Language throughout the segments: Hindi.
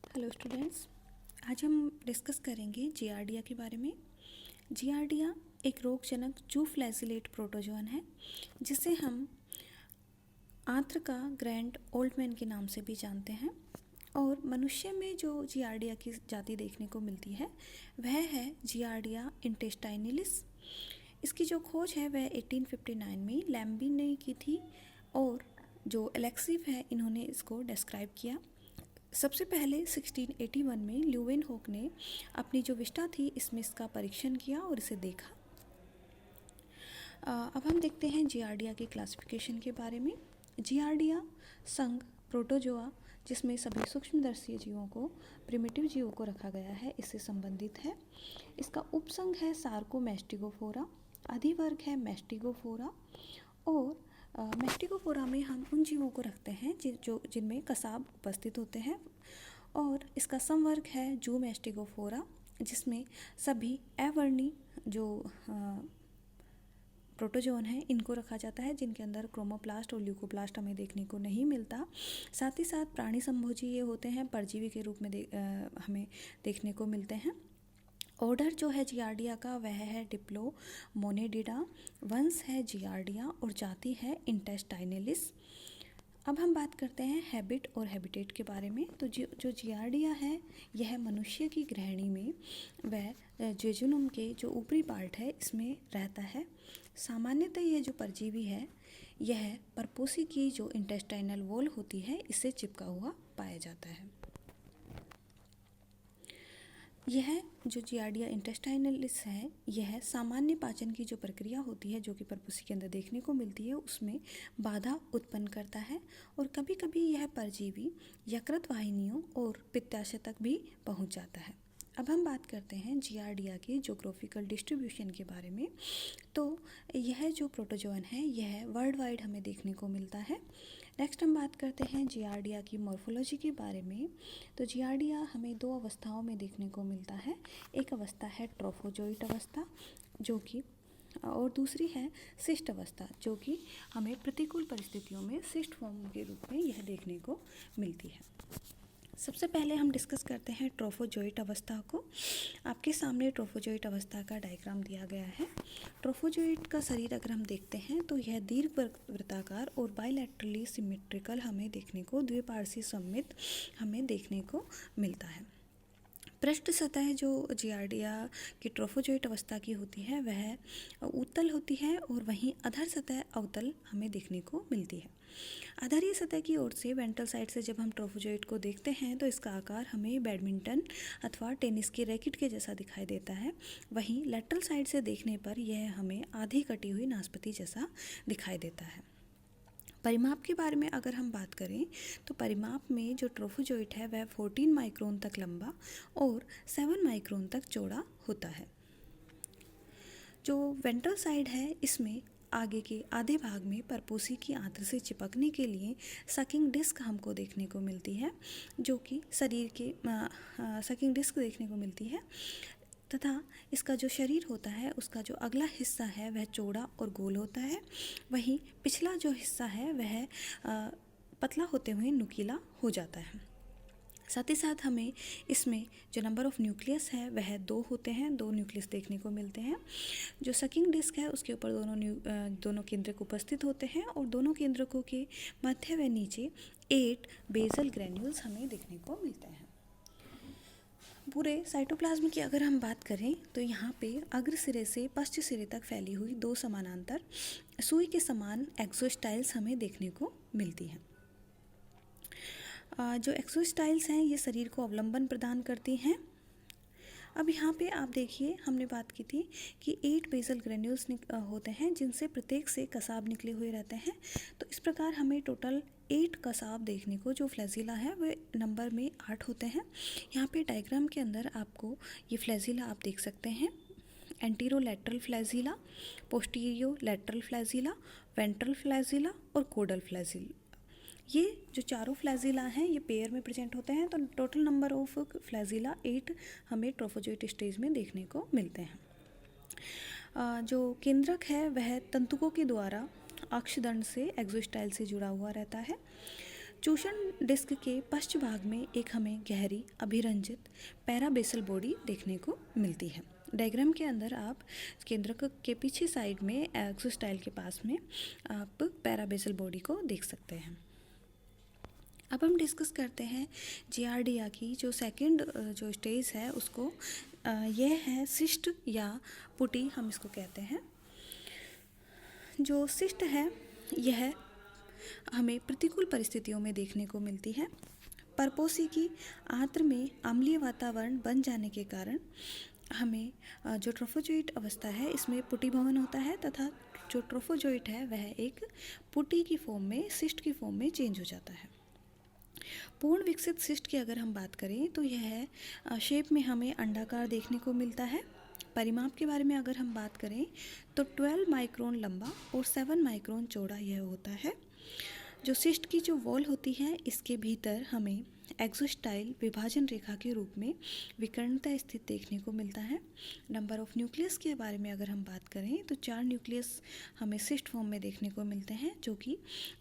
Hello students. आज हम डिस्कस करेंगे जियार्डिया के बारे में। जियार्डिया एक रोगजनक जू फ्लैजिलेट प्रोटोजोअन है जिसे हम आंत्र का ग्रैंड ओल्ड मैन के नाम से भी जानते हैं। और मनुष्य में जो जियार्डिया की जाति देखने को मिलती है वह है जियार्डिया इंटेस्टाइनलिस। इसकी जो खोज है वह 1859 में लैम्बी ने की थी और जो एलेक्सिव है इन्होंने इसको डिस्क्राइब किया। सबसे पहले 1681 में ल्यूवेनहोक ने अपनी जो विष्ठा थी इसमें इसका परीक्षण किया और इसे देखा। अब हम देखते हैं जियार्डिया की क्लासिफिकेशन के बारे में। जियार्डिया संघ प्रोटोजोआ जिसमें सभी सूक्ष्मदर्शी जीवों को प्रिमिटिव जीवों को रखा गया है इससे संबंधित है। इसका उपसंघ है सार्कोमेस्टिगोफोरा, अधिवर्ग है मेस्टिगोफोरा और मेस्टिगोफोरा में हम उन जीवों को रखते हैं जिनमें कसाब उपस्थित होते हैं। और इसका समवर्ग है जू मेस्टिगोफोरा जिसमें सभी अवर्णी जो प्रोटोजोन है इनको रखा जाता है जिनके अंदर क्रोमोप्लास्ट और ल्यूकोप्लास्ट हमें देखने को नहीं मिलता। साथ ही साथ प्राणी संभोजी ये होते हैं, परजीवी के रूप में हमें देखने को मिलते हैं। ऑर्डर जो है जियार्डिया का वह है डिप्लोमोनेडिडा, वंश है जियार्डिया और जाति है इंटेस्टाइनलिस। अब हम बात करते हैं हैबिट और हैबिटेट के बारे में। तो जो जियार्डिया है यह मनुष्य की ग्रहणी में वह जेजुनम के जो ऊपरी पार्ट है इसमें रहता है। सामान्यतः यह जो परजीवी है यह परपोसी की जो इंटेस्टाइनल वॉल होती है इससे चिपका हुआ पाया जाता है। यह जो जियार्डिया इंटेस्टाइनलिस है यह सामान्य पाचन की जो प्रक्रिया होती है जो कि परपोसी के अंदर देखने को मिलती है उसमें बाधा उत्पन्न करता है और कभी कभी यह परजीवी यकृत वाहिनियों और पित्ताशय तक भी पहुंच जाता है। अब हम बात करते हैं जियार्डिया की ज्योग्राफिकल डिस्ट्रीब्यूशन के बारे में। तो यह जो प्रोटोजोअन है यह वर्ल्ड वाइड हमें देखने को मिलता है। नेक्स्ट हम बात करते हैं जियार्डिया की मॉर्फोलॉजी के बारे में। तो जियार्डिया हमें दो अवस्थाओं में देखने को मिलता है। एक अवस्था है ट्रोफोजोइट अवस्था जो कि और दूसरी है सिस्ट अवस्था जो कि हमें प्रतिकूल परिस्थितियों में सिस्ट फॉर्म के रूप में यह देखने को मिलती है। सबसे पहले हम डिस्कस करते हैं ट्रोफोजोइट अवस्था को। आपके सामने ट्रोफोजोइट अवस्था का डायग्राम दिया गया है। ट्रोफोजोइट का शरीर अगर हम देखते हैं तो यह दीर्घ वृत्ताकार और बाइलैटरली सिमेट्रिकल हमें देखने को द्विपार्श्वीय सममित हमें देखने को मिलता है। पृष्ठ सतह जो जियार्डिया की ट्रोफोजोइट अवस्था की होती है वह उत्तल होती है और वहीं अधर सतह अवतल हमें देखने को मिलती है। आधारीय सतह की ओर से वेंट्रल साइड से जब हम ट्रोफोजोइट को देखते हैं तो इसका आकार हमें बैडमिंटन अथवा टेनिस की रैकेट के जैसा दिखाई देता है। वहीं लेटरल साइड से देखने पर यह हमें आधी कटी हुई नाशपाती जैसा दिखाई देता है। परिमाप के बारे में अगर हम बात करें तो परिमाप में जो ट्रोफोजोइट है वह 14 माइक्रोन तक लंबा और 7 माइक्रोन तक चौड़ा होता है। जो वेंट्रल साइड है इसमें आगे के आधे भाग में परपोसी की आंत्र से चिपकने के लिए सकिंग डिस्क हमको देखने को मिलती है जो कि शरीर के सकिंग डिस्क देखने को मिलती है तथा इसका जो शरीर होता है उसका जो अगला हिस्सा है वह चौड़ा और गोल होता है। वहीं पिछला जो हिस्सा है वह पतला होते हुए नुकीला हो जाता है। साथ ही साथ हमें इसमें जो नंबर ऑफ़ न्यूक्लियस है वह 2 होते हैं, 2 न्यूक्लियस देखने को मिलते हैं। जो सकिंग डिस्क है उसके ऊपर दोनों केंद्रक उपस्थित होते हैं और दोनों केंद्रकों के मध्य व नीचे 8 बेसल ग्रैन्यूल्स हमें देखने को मिलते हैं। पूरे साइटोप्लाज्म की अगर हम बात करें तो यहाँ पे अग्र सिरे से पश्च सिरे तक फैली हुई 2 समानांतर सुई के समान एक्सोस्टाइल्स हमें देखने को मिलती हैं। जो एक्सोस्टाइल्स हैं ये शरीर को अवलंबन प्रदान करती हैं। अब यहाँ पे आप देखिए हमने बात की थी कि 8 बेसल ग्रैन्यूल्स होते हैं जिनसे प्रत्येक से कसाब निकले हुए रहते हैं। तो इस प्रकार हमें टोटल 8 कसाब देखने को जो फ्लैजिला है वह नंबर में 8 होते हैं। यहाँ पे डायग्राम के अंदर आपको ये फ्लैजिला आप देख सकते हैं। Antero lateral flagella, posterior lateral flagella, ventral flagella और कोडल फ्लैजिला। ये जो चारों फ्लैजिला हैं ये पेयर में प्रेजेंट होते हैं। तो टोटल नंबर ऑफ फ्लैजिला 8 हमें ट्रोफोजोइट स्टेज में देखने को मिलते हैं। जो केंद्रक है वह तंतुकों के द्वारा अक्षदंड से एक्सोस्टाइल से जुड़ा हुआ रहता है। चूषण डिस्क के पश्च भाग में एक हमें गहरी अभिरंजित पैराबेसल बॉडी देखने को मिलती है। डायग्राम के अंदर आप केंद्रक के पीछे साइड में एक्सोस्टाइल के पास में आप पैराबेसल बॉडी को देख सकते हैं। अब हम डिस्कस करते हैं जियार्डिया की जो सेकंड जो स्टेज है उसको। यह है सिस्ट या पुटी, हम इसको कहते हैं। जो सिस्ट है यह हमें प्रतिकूल परिस्थितियों में देखने को मिलती है। परपोसी की आंत्र में अम्लीय वातावरण बन जाने के कारण हमें जो ट्रोफोजोइट अवस्था है इसमें पुटी भवन होता है तथा जो ट्रोफोजोइट है वह एक पुटी की फॉर्म में, सिस्ट की फॉर्म में चेंज हो जाता है। पूर्ण विकसित सिस्ट की अगर हम बात करें तो यह शेप में हमें अंडाकार देखने को मिलता है। परिमाप के बारे में अगर हम बात करें तो 12 माइक्रोन लंबा और 7 माइक्रोन चौड़ा यह होता है। जो सिस्ट की जो वॉल होती है इसके भीतर हमें एक्सोस्टाइल विभाजन रेखा के रूप में विकर्णता स्थित देखने को मिलता है। नंबर ऑफ न्यूक्लियस के बारे में अगर हम बात करें तो 4 न्यूक्लियस हमें सिस्ट फॉर्म में देखने को मिलते हैं, जो कि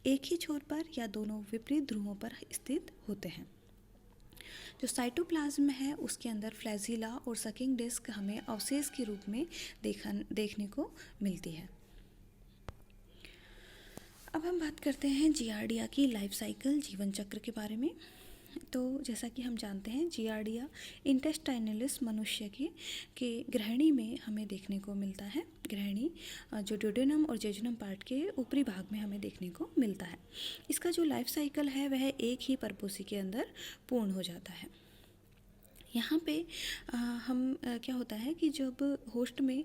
एक ही छोर पर या दोनों विपरीत ध्रुवों पर स्थित होते हैं। जो साइटोप्लाज्म है उसके अंदर फ्लैजिला और सकिंग डिस्क हमें अवशेष के रूप में देखने को मिलती है। अब हम बात करते हैं जियार्डिया की लाइफ साइकिल, जीवन चक्र के बारे में। तो जैसा कि हम जानते हैं जियार्डिया इंटेस्टाइनलिस मनुष्य के ग्रहणी में हमें देखने को मिलता है। ग्रहणी जो ड्यूडेनम और जेजुनम पार्ट के ऊपरी भाग में हमें देखने को मिलता है। इसका जो लाइफ साइकिल है वह एक ही परपोसी के अंदर पूर्ण हो जाता है। यहाँ पे क्या होता है कि जब होस्ट में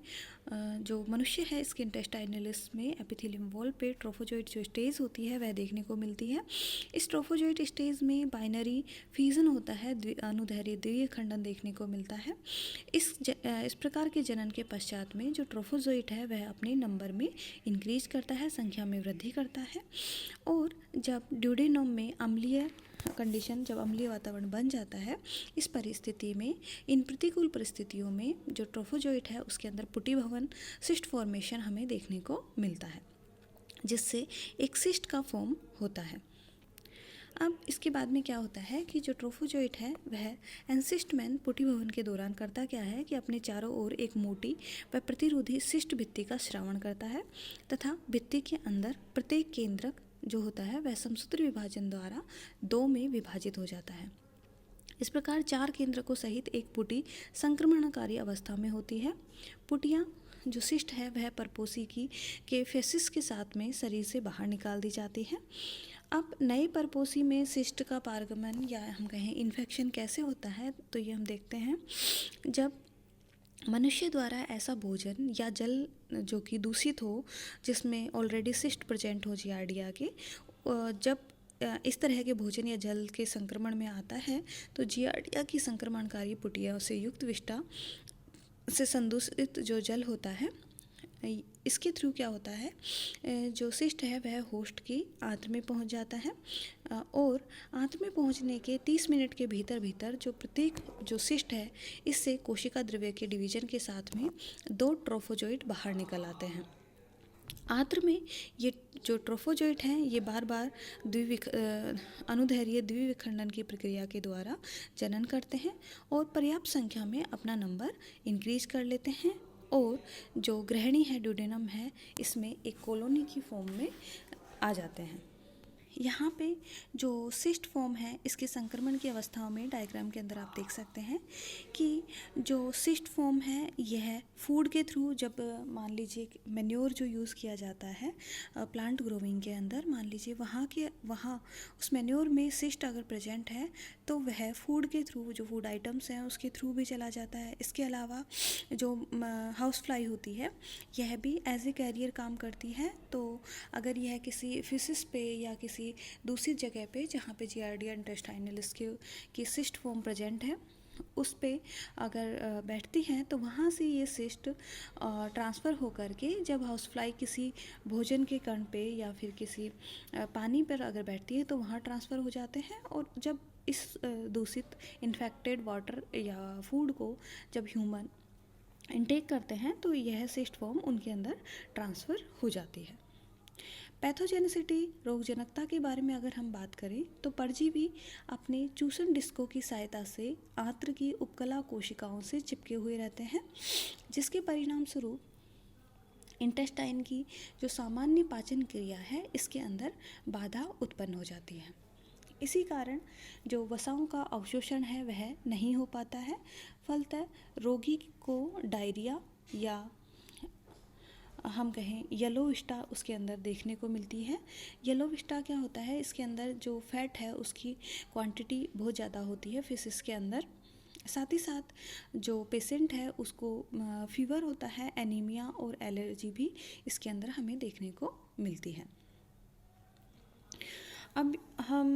जो मनुष्य है इसके इंटेस्टाइनलिस में एपिथेलियम वॉल पे ट्रोफोजोइट जो स्टेज होती है वह देखने को मिलती है। इस ट्रोफोजोइट स्टेज में बाइनरी फ्यूजन होता है, अनुदैर्घ्य द्वितीय खंडन देखने को मिलता है। इस प्रकार के जनन के पश्चात में जो ट्रोफोजोइट है वह अपने नंबर में इंक्रीज करता है, संख्या में वृद्धि करता है। और जब ड्यूडेनम में अम्लीय कंडीशन, जब अम्लीय वातावरण बन जाता है, इस परिस्थिति में, इन प्रतिकूल परिस्थितियों में जो ट्रोफोजोइट है उसके अंदर पुटी भवन, सिस्ट फॉर्मेशन हमें देखने को मिलता है, जिससे एक सिस्ट का फॉर्म होता है। अब इसके बाद में क्या होता है कि जो ट्रोफोजोइट है वह एंसिस्टमैन पुटी भवन के दौरान करता क्या है कि अपने चारों ओर एक मोटी व प्रतिरोधी सिस्ट भित्ति का श्रावण करता है तथा भित्ति के अंदर प्रत्येक केंद्रक जो होता है वह समसूत्र विभाजन द्वारा 2 में विभाजित हो जाता है। इस प्रकार 4 केंद्रकों सहित एक पुटी संक्रमणकारी अवस्था में होती है। पुटियाँ जो सिस्ट है वह परपोसी के फेसिस के साथ में शरीर से बाहर निकाल दी जाती है। अब नए परपोसी में सिस्ट का पारगमन या हम कहें इन्फेक्शन कैसे होता है, तो ये हम देखते हैं जब मनुष्य द्वारा ऐसा भोजन या जल जो कि दूषित हो, जिसमें ऑलरेडी सिस्ट प्रेजेंट हो जियार्डिया के, जब इस तरह के भोजन या जल के संक्रमण में आता है तो जियार्डिया की संक्रमणकारी पुटिया से युक्त विष्टा से संदूषित जो जल होता है, इसके थ्रू क्या होता है, जो सिस्ट है वह होस्ट की आंत्र में पहुंच जाता है और आंत्र में पहुंचने के 30 मिनट के भीतर जो प्रत्येक जो सिस्ट है इससे कोशिका द्रव्य के डिवीजन के साथ में 2 ट्रोफोजोइट बाहर निकल आते हैं। आंत्र में ये जो ट्रोफोजोइट हैं ये बार बार अनुदैर्घ्य द्विविखंडन की प्रक्रिया के द्वारा जनन करते हैं और पर्याप्त संख्या में अपना नंबर इंक्रीज कर लेते हैं और जो ग्रहणी है, ड्यूडेनम है, इसमें एक कॉलोनी की फॉर्म में आ जाते हैं। यहाँ पे जो सिस्ट फॉर्म है इसके संक्रमण की अवस्थाओं में डायग्राम के अंदर आप देख सकते हैं कि जो सिस्ट फॉर्म है यह फूड के थ्रू, जब मान लीजिए मैन्योर जो यूज़ किया जाता है प्लांट ग्रोविंग के अंदर, मान लीजिए वहाँ उस मैन्योर में सिस्ट अगर प्रेजेंट है तो वह फूड के थ्रू, जो फूड आइटम्स हैं उसके थ्रू भी चला जाता है। इसके अलावा जो हाउस फ्लाई होती है यह भी एज ए कैरियर काम करती है। तो अगर यह किसी फिसिस पे या किसी दूसरी जगह पे जहाँ पे जियार्डिया इंटेस्टाइनलिस की सिस्ट फॉर्म प्रेजेंट है उस पे अगर बैठती हैं तो वहाँ से ये सिस्ट ट्रांसफ़र होकर के जब हाउस फ्लाई किसी भोजन के कण पे या फिर किसी पानी पर अगर बैठती है तो वहाँ ट्रांसफ़र हो जाते हैं और जब इस दूषित इन्फेक्टेड वाटर या फूड को जब ह्यूमन इनटेक करते हैं तो यह सिस्ट फॉर्म उनके अंदर ट्रांसफ़र हो जाती है। पैथोजेनिसिटी, रोगजनकता के बारे में अगर हम बात करें तो परजीवी अपने चूसण डिस्कों की सहायता से आंत्र की उपकला कोशिकाओं से चिपके हुए रहते हैं, जिसके परिणाम स्वरूप इंटेस्टाइन की जो सामान्य पाचन क्रिया है इसके अंदर बाधा उत्पन्न हो जाती है। इसी कारण जो वसाओं का अवशोषण है वह नहीं हो पाता है। फलतः रोगी को डायरिया या हम कहें येलो विस्टा उसके अंदर देखने को मिलती है। येलो विस्टा क्या होता है, इसके अंदर जो फैट है उसकी क्वांटिटी बहुत ज़्यादा होती है फिशेस के अंदर। साथ ही साथ जो पेशेंट है उसको फीवर होता है, एनीमिया और एलर्जी भी इसके अंदर हमें देखने को मिलती है। अब हम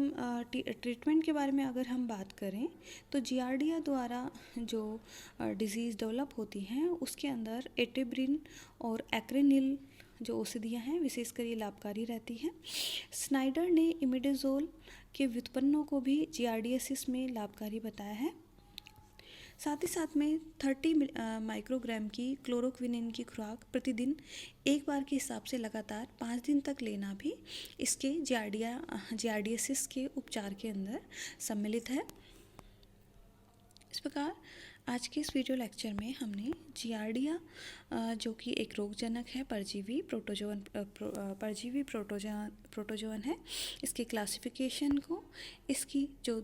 ट्रीटमेंट के बारे में अगर हम बात करें तो जियार्डिया द्वारा जो डिजीज़ डेवलप होती हैं उसके अंदर एटेब्रिन और एक्रेनिल जो औषधियाँ हैं विशेषकर ये लाभकारी रहती हैं। स्नाइडर ने इमिडाजोल के व्युत्पन्नों को भी जियार्डियासिस में लाभकारी बताया है। साथ ही साथ में 30 माइक्रोग्राम की क्लोरोक्विनिन की खुराक प्रतिदिन एक बार के हिसाब से लगातार 5 दिन तक लेना भी इसके जियार्डियासिस के उपचार के अंदर सम्मिलित है। इस प्रकार आज के इस वीडियो लेक्चर में हमने जियार्डिया जो कि एक रोगजनक है, परजीवी प्रोटोजोअन है, इसके क्लासिफिकेशन को, इसकी जो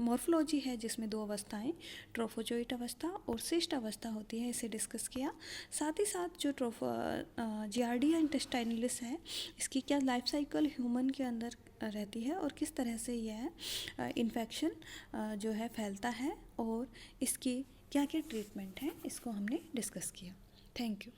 मॉर्फोलॉजी है जिसमें 2 अवस्थाएं ट्रोफोजोइट अवस्था और सिस्ट अवस्था होती है, इसे डिस्कस किया। साथ ही साथ जो जियार्डिया इंटेस्टाइनलिस है इसकी क्या लाइफ साइकिल ह्यूमन के अंदर रहती है और किस तरह से यह इन्फेक्शन जो है फैलता है और इसकी क्या क्या ट्रीटमेंट है इसको हमने डिस्कस किया। Thank you.